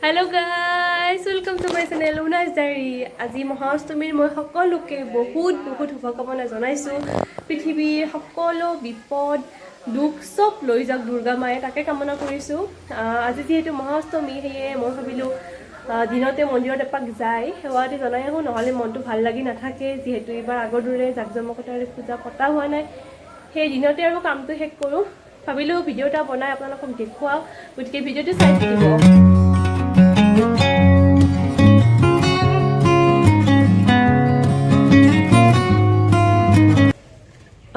Hello guys, welcome to my channel Luna's Diary. আজি মহাষ্টমীৰ মই সকলোকে বহুত শুভকামনা জনাইছো। পৃথিৱীৰ সকলো বিপদ দুখ সব লৈ যাওক দুৰ্গা মায়ে তাকে কামনা কৰিছো। আজি যেহেতু মহাষ্টমী হেয়ে মই ভাবিলো দিনতে মন্দিৰত এপাক যাই সেৱাটি জনাই আহো নহলে মনটো ভাল লাগি নাথাকে যেহেতু এবাৰ আগৰ দৰে জাকজমকতাৰে পূজা পতা হোৱা নাই। সেই দিনতে আৰু কামটো শেষ কৰো। ভাবিলো ভিডিও এটা বনাই আপোনালোকক দেখুৱাও। গতিকে ভিডিওটো চাই থাকিব।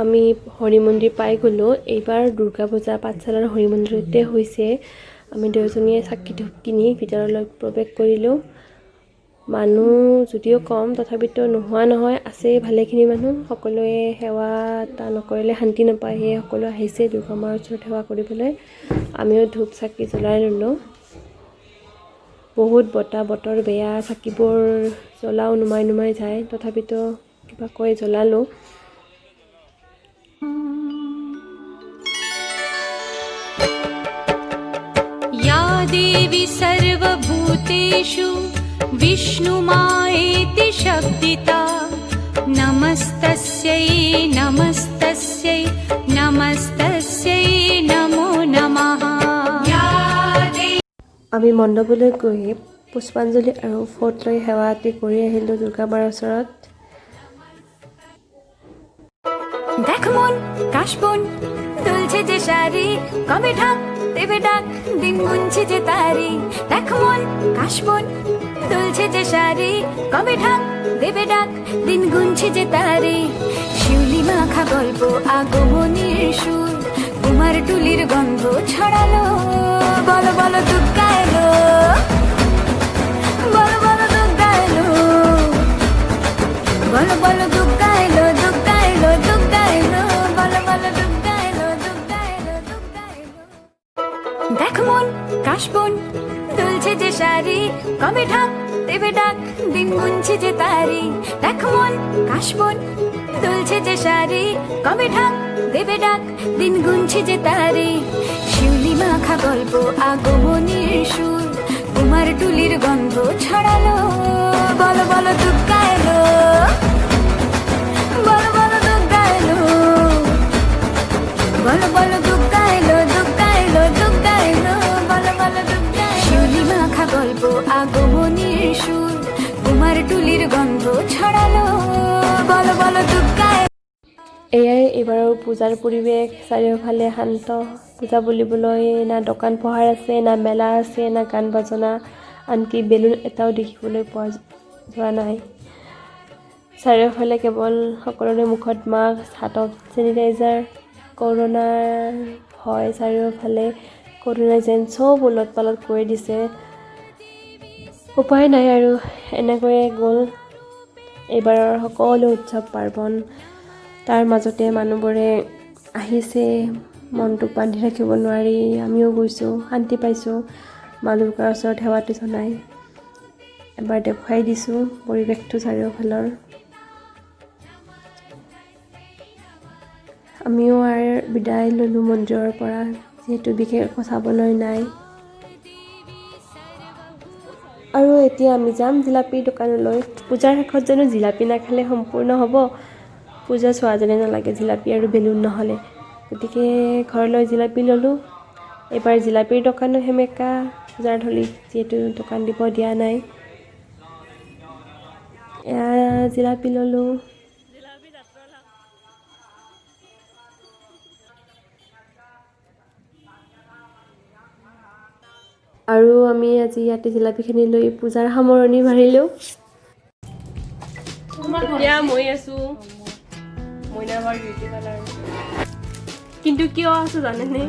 আমি হৰি মন্দিৰ পাই গলো। এইবাৰ দুৰ্গা পূজা পাঠশালাৰ হৰি মন্দিৰতে হৈছে। আমি দুজনীয়ে চাকি ধূপ কিনি ভিতৰলৈ প্ৰৱেশ কৰিলোঁ। মানুহ যদিও কম তথাপিতো নোহোৱা নহয়, আছে ভালেখিনি মানুহ। সকলোৱে সেৱা এটা নকৰিলে শান্তি নাপায়, সেয়ে সকলো আহিছে দুৰ্গা মাৰ ওচৰত সেৱা কৰিবলৈ। আমিও ধূপ চাকি জ্বলাই ল'লোঁ। বহুত বতৰ বেয়া, চাকিবোৰ জ্বলাও নুমাই যায়, তথাপিতো কিবা কৈ জ্বলালোঁ। देवी सर्वभूतेषु विष्णुमायेति शब्दिता नमस्तस्यै नमस्तस्यै नमस्तस्यै नमो नमः। আমি মণ্ডপলৈ গৈ পুষ্পাঞ্জলি আৰু ফট লৈ সেৱা আতি কৰি আহিলোঁ দুৰ্গা মাৰ ওচৰত। দেখ মন কাশবন দুলছে যে শাড়ি কবে ঢাক দেবে ডাক দিন গুনছে যে তারি। দেখ মন কাশবন দুলছে যে শাড়ি কবে ঢাক দেবে ডাক দিন গুনছে যে তারি। শিউলি মাখা গল্প আগমনীর সুর কুমার টুলির গন্ধ ছড়ালো। বলো বলো দুর্গা এলো, বলো বলো দুর্গা এলো, বলো বলো দুর্গা এলো, দুর্গা এলো, দুর্গা এলো, বলো বলো দুর্গা এলো, দুর্গা এলো, দুর্গা এলো। দেখ মন কাশবন দুলছে যে শাড়ি কবে ঢাক দেবে ডাক দিন গুনছে যে তারি। দেখ মন কাশবন দুলছে যে শাড়ি কবে ঢাক দেবে ডাক দিন গুনছে যে তারি। শিউলি মাখা গল্প আগমনীর সুর কুমার টুলির গন্ধ ছড়ালো। বলো বলো দুর্গা এলো, বলো বলো দুর্গা এলো, বলো বলো দুর্গা এলো, দুর্গা এলো, দুর্গা এলো, বলো বলো দুর্গা। শিউলি মাখা গল্প আগমনীর সুর কুমার টুলির গন্ধ ছড়ালো। বলো বলো দুর্গা। এয়াই এইবাৰৰ পূজাৰ পৰিৱেশ। চাৰিওফালে শান্ত। পূজা বুলিবলৈ না দোকান পোহাৰ আছে, না মেলা আছে, না গান বাজনা, আনকি বেলুন এটাও দেখিবলৈ পোৱা যোৱা নাই। চাৰিওফালে কেৱল সকলোৰে মুখত মাস্ক, হাতত চেনিটাইজাৰ। কৰোণাৰ ভয় চাৰিওফালে, কৰোণাই যেন চব উলট পালট কৰি দিছে। উপায় নাই আৰু এনেকৈয়ে গ'ল এইবাৰৰ সকলো উৎসৱ পাৰ্বণ। তাৰ মাজতে মানুহবোৰে আহিছে, মনটোক বান্ধি ৰাখিব নোৱাৰি। আমিও গৈছোঁ, শান্তি পাইছোঁ মা দুৰ্গাৰ ওচৰত সেৱাটো জনাই। এবাৰ দেখুৱাই দিছোঁ পৰিৱেশটো চাৰিওফালৰ। আমিও আৰু বিদায় ল'লোঁ মন্দিৰৰ পৰা, যিহেতু বিশেষ একো চাবলৈ নাই। আৰু এতিয়া আমি যাম জিলাপিৰ দোকানলৈ। পূজাৰ শেষত জানো জিলাপি নাখালে সম্পূৰ্ণ হ'ব? পূজা চোৱা যেনে নালাগে জিলাপি আৰু বেলুন নহ'লে। গতিকে ঘৰলৈ জিলাপি ল'লোঁ। এইবাৰ জিলাপিৰ দোকানো সেমেকা পূজাৰ থলীত, যিহেতু দোকান দিব দিয়া নাই। এয়া জিলাপি ল'লোঁ। আৰু আমি আজি ইয়াতে জিলাপিখিনি লৈ পূজাৰ সামৰণি মাৰিলোঁ। এতিয়া মই আছোঁ মইনাবাৰ বিউটি পাৰ্লাৰ। কিন্তু কিয় আছোঁ জানেনে?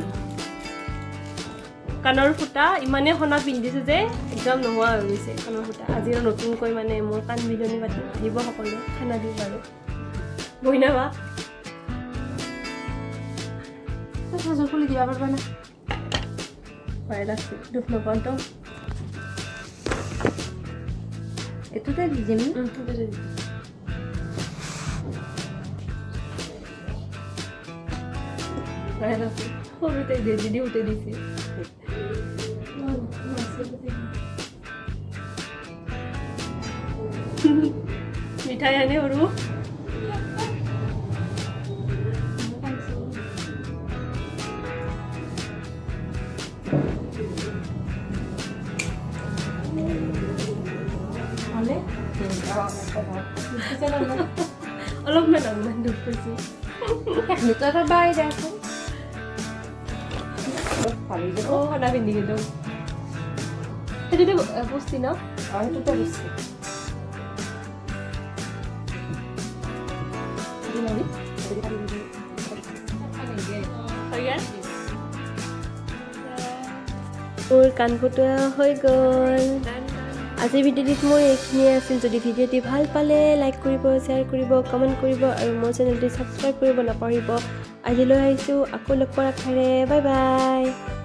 কাণৰ ফুটা ইমানেই সোণা পিন্ধিছোঁ যে একদম নোহোৱা হৈ গৈছে কাণৰ ফুটা। আজি নতুনকৈ মানে মোৰ কাণ বিলনি পাতি আহিব সকলোৱে, খানা দিম বাৰু। মইনাবা সাজৰ খুলি দিবা পাৰিবা না? ভয় লাগছে, দুখ নকওঁতো। এইটোতে দি দিম। সৰুতে দিদি উঠে দিছে। মিঠাই আনে সৰু অলপমান অলপমান দুখ পাইছোঁ অঁ সদায় পিন্ধি কিন্তু সেইটোতে বস্তি ন মোৰ কাণ ফুটোৱা হৈ গ'ল আজিৰ ভিডিঅ'টিত মোৰ এইখিনিয়ে আছিল যদি ভিডিঅ'টি ভাল পালে লাইক কৰিব শ্বেয়াৰ কৰিব কমেণ্ট কৰিব আৰু মোৰ চেনেলটি ছাবস্ক্ৰাইব কৰিব নাপাহৰিব আজিলৈ আহিছোঁ আকৌ লগ কৰাৰ আশাৰে বাই বাই